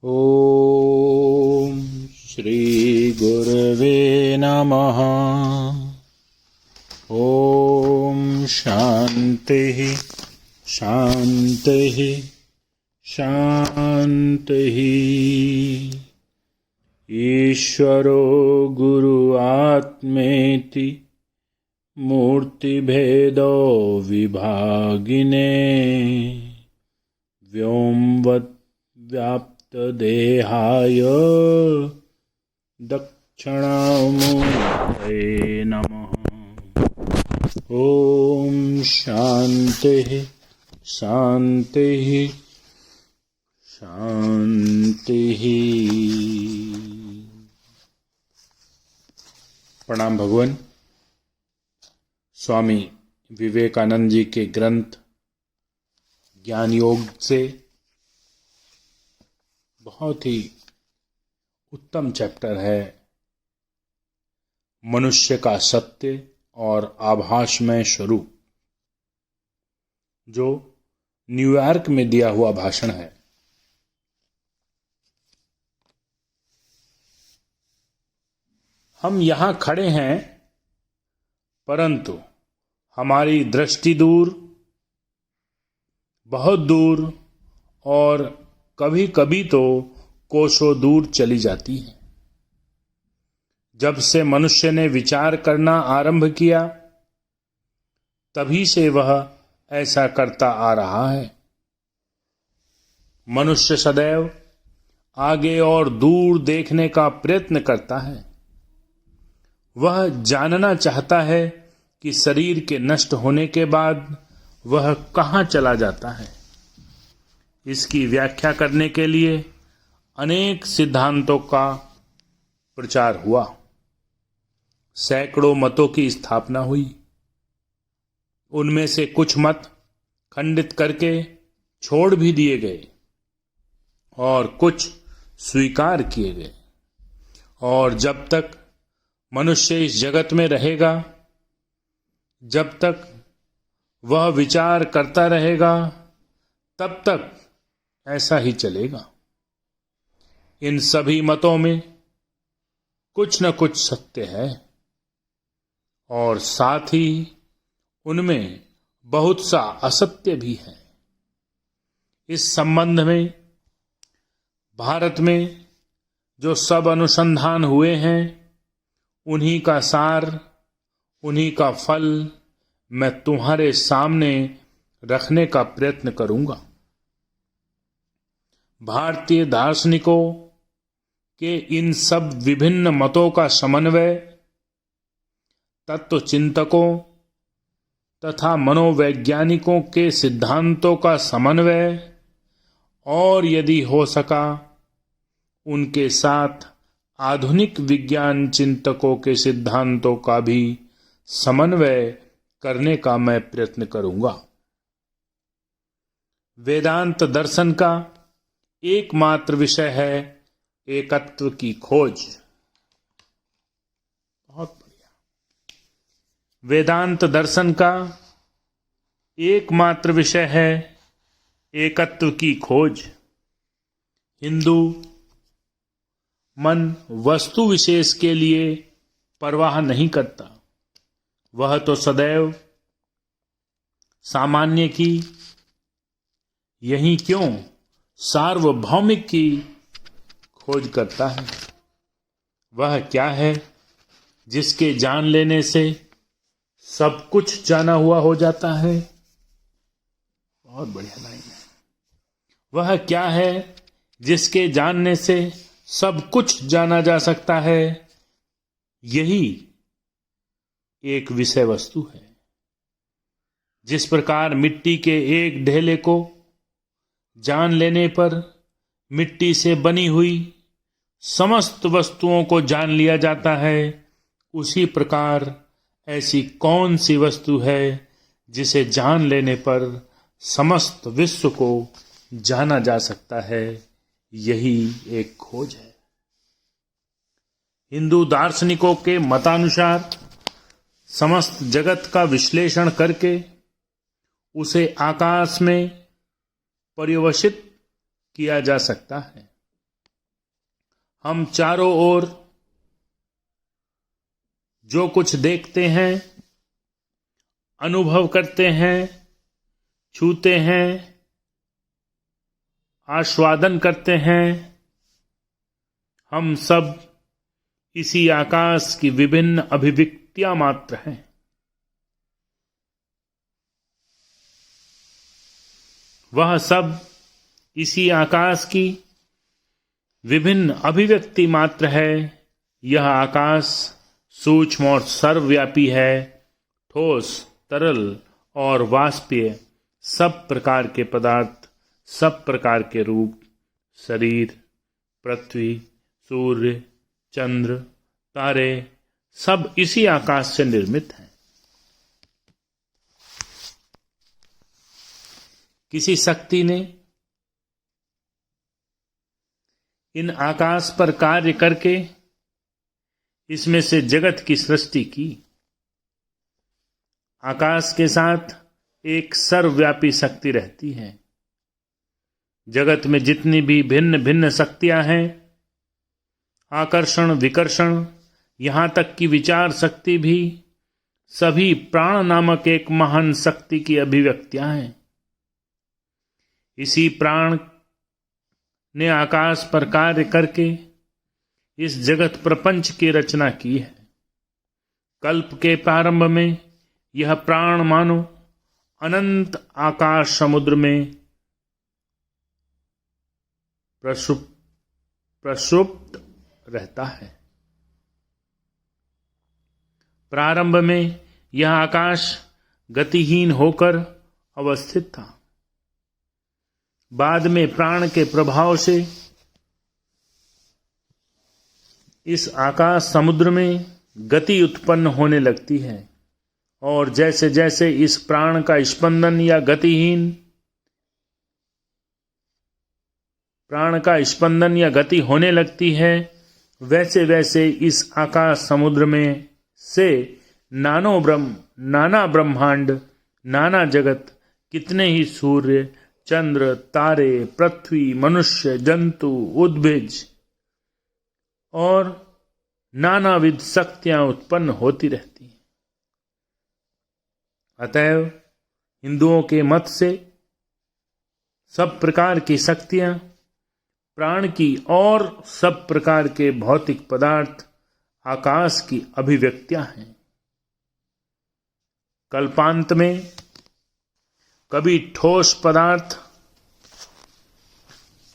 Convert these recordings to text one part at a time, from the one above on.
ॐ श्री गुरवे नमः। ॐ शान्तिः शान्तिः शान्तिः। ईश्वरो गुरु आत्मेति मूर्तिभेदो विभागिने व्योमवत् व्याप्तदेहाय दक्षिणामूर्तये नमः। ॐ शान्तिः शान्तिः शान्तिः। प्रणाम भगवान। स्वामी विवेकानंद जी के ग्रंथ ज्ञान योग से बहुत ही उत्तम चैप्टर है मनुष्य का सत्य और आभासमय स्वरूप, जो न्यूयॉर्क में दिया हुआ भाषण है। हम यहाँ खड़े हैं, परंतु हमारी दृष्टि दूर, बहुत दूर और कभी कभी तो कोसों दूर चली जाती है। जब से मनुष्य ने विचार करना आरंभ किया, तभी से वह ऐसा करता आ रहा है। मनुष्य सदैव आगे और दूर देखने का प्रयत्न करता है। वह जानना चाहता है कि शरीर के नष्ट होने के बाद वह कहाँ चला जाता है। इसकी व्याख्या करने के लिए अनेक सिद्धांतों का प्रचार हुआ। सैकड़ों मतों की स्थापना हुई। उनमें से कुछ मत खंडित करके छोड़ भी दिए गए और कुछ स्वीकार किए गए। और जब तक मनुष्य इस जगत में रहेगा, जब तक वह विचार करता रहेगा, तब तक ऐसा ही चलेगा। इन सभी मतों में कुछ न कुछ सत्य है और साथ ही उनमें बहुत सा असत्य भी है। इस संबंध में भारत में जो सब अनुसंधान हुए हैं, उन्हीं का सार, उन्हीं का फल मैं तुम्हारे सामने रखने का प्रयत्न करूंगा। भारतीय दार्शनिकों के इन सब विभिन्न मतों का समन्वय, तत्व चिंतकों तथा मनोवैज्ञानिकों के सिद्धांतों का समन्वय, और यदि हो सका उनके साथ आधुनिक विज्ञान चिंतकों के सिद्धांतों का भी समन्वय करने का मैं प्रयत्न करूंगा। वेदांत दर्शन का एकमात्र विषय है एकत्व की खोज। बहुत बढ़िया। वेदांत दर्शन का एकमात्र विषय है एकत्व की खोज। हिंदू मन वस्तु विशेष के लिए परवाह नहीं करता। वह तो सदैव सामान्य की, यही क्यों सार्वभौमिक की खोज करता है। वह क्या है जिसके जान लेने से सब कुछ जाना हुआ हो जाता है। बहुत बढ़िया लाइन है। वह क्या है जिसके जानने से सब कुछ जाना जा सकता है। यही एक विषय वस्तु है। जिस प्रकार मिट्टी के एक ढेले को जान लेने पर मिट्टी से बनी हुई समस्त वस्तुओं को जान लिया जाता है, उसी प्रकार ऐसी कौन सी वस्तु है जिसे जान लेने पर समस्त विश्व को जाना जा सकता है। यही एक खोज है। हिंदू दार्शनिकों के मतानुसार समस्त जगत का विश्लेषण करके उसे आकाश में पर्यवसित किया जा सकता है। हम चारों ओर जो कुछ देखते हैं, अनुभव करते हैं, छूते हैं, आस्वादन करते हैं, हम सब इसी आकाश की विभिन्न अभिव्यक्तियां मात्र हैं। वह सब इसी आकाश की विभिन्न अभिव्यक्ति मात्र है। यह आकाश सूक्ष्म और सर्वव्यापी है। ठोस, तरल और वाष्पीय सब प्रकार के पदार्थ, सब प्रकार के रूप, शरीर, पृथ्वी, सूर्य, चंद्र, तारे सब इसी आकाश से निर्मित हैं। किसी शक्ति ने इन आकाश पर कार्य करके इसमें से जगत की सृष्टि की। आकाश के साथ एक सर्वव्यापी शक्ति रहती है। जगत में जितनी भी भिन्न भिन्न शक्तियां हैं, आकर्षण, विकर्षण, यहां तक कि विचार शक्ति भी, सभी प्राण नामक एक महान शक्ति की अभिव्यक्तियां हैं। इसी प्राण ने आकाश पर कार्य करके इस जगत प्रपंच की रचना की है। कल्प के प्रारंभ में यह प्राण मानो अनंत आकाश समुद्र में प्रसुप्त रहता है। प्रारंभ में यह आकाश गतिहीन होकर अवस्थित था। बाद में प्राण के प्रभाव से इस आकाश समुद्र में गति उत्पन्न होने लगती है और जैसे जैसे इस प्राण का स्पंदन या गति होने लगती है, वैसे वैसे इस आकाश समुद्र में से नाना ब्रह्मांड, नाना जगत, कितने ही सूर्य, चंद्र, तारे, पृथ्वी, मनुष्य, जंतु, उद्भिज और नानाविध शक्तियां उत्पन्न होती रहती हैं। अतएव हिंदुओं के मत से सब प्रकार की शक्तियां प्राण की और सब प्रकार के भौतिक पदार्थ आकाश की अभिव्यक्तियां हैं। कल्पांत में कभी ठोस पदार्थ,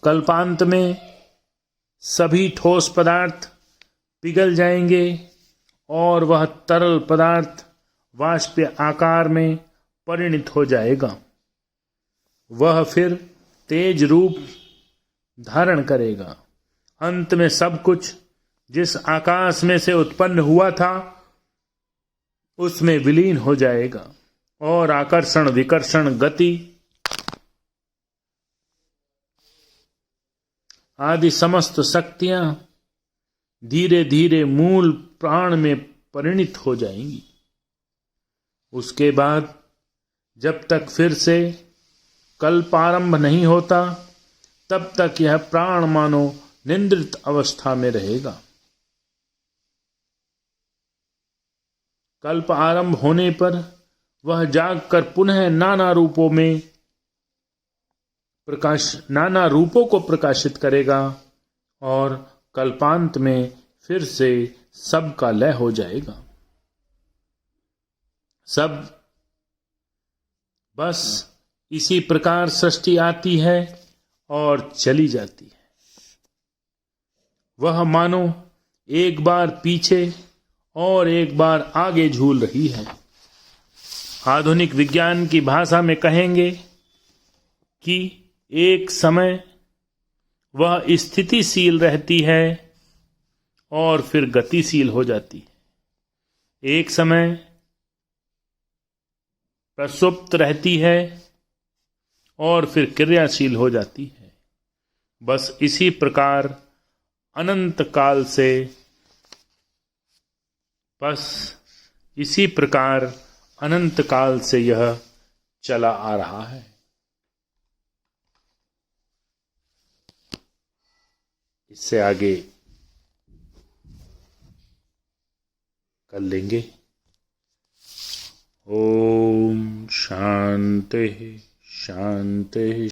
कल्पांत में सभी ठोस पदार्थ पिघल जाएंगे और वह तरल पदार्थ वाष्प आकार में परिणित हो जाएगा। वह फिर तेज रूप धारण करेगा। अंत में सब कुछ जिस आकाश में से उत्पन्न हुआ था उसमें विलीन हो जाएगा और आकर्षण, विकर्षण, गति आदि समस्त शक्तियां धीरे धीरे मूल प्राण में परिणित हो जाएंगी। उसके बाद जब तक फिर से कल्प आरंभ नहीं होता, तब तक यह प्राण मानो निद्रित अवस्था में रहेगा। कल्प आरंभ होने पर वह जागकर पुनः नाना रूपों को प्रकाशित करेगा और कल्पांत में फिर से सब का लय हो जाएगा। सब बस इसी प्रकार सृष्टि आती है और चली जाती है। वह मानो एक बार पीछे और एक बार आगे झूल रही है। आधुनिक विज्ञान की भाषा में कहेंगे कि एक समय वह स्थितिशील रहती है और फिर गतिशील हो जाती है। एक समय प्रसुप्त रहती है और फिर क्रियाशील हो जाती है। बस इसी प्रकार अनंत काल से यह चला आ रहा है। इससे आगे कर लेंगे। ओम शांति शांति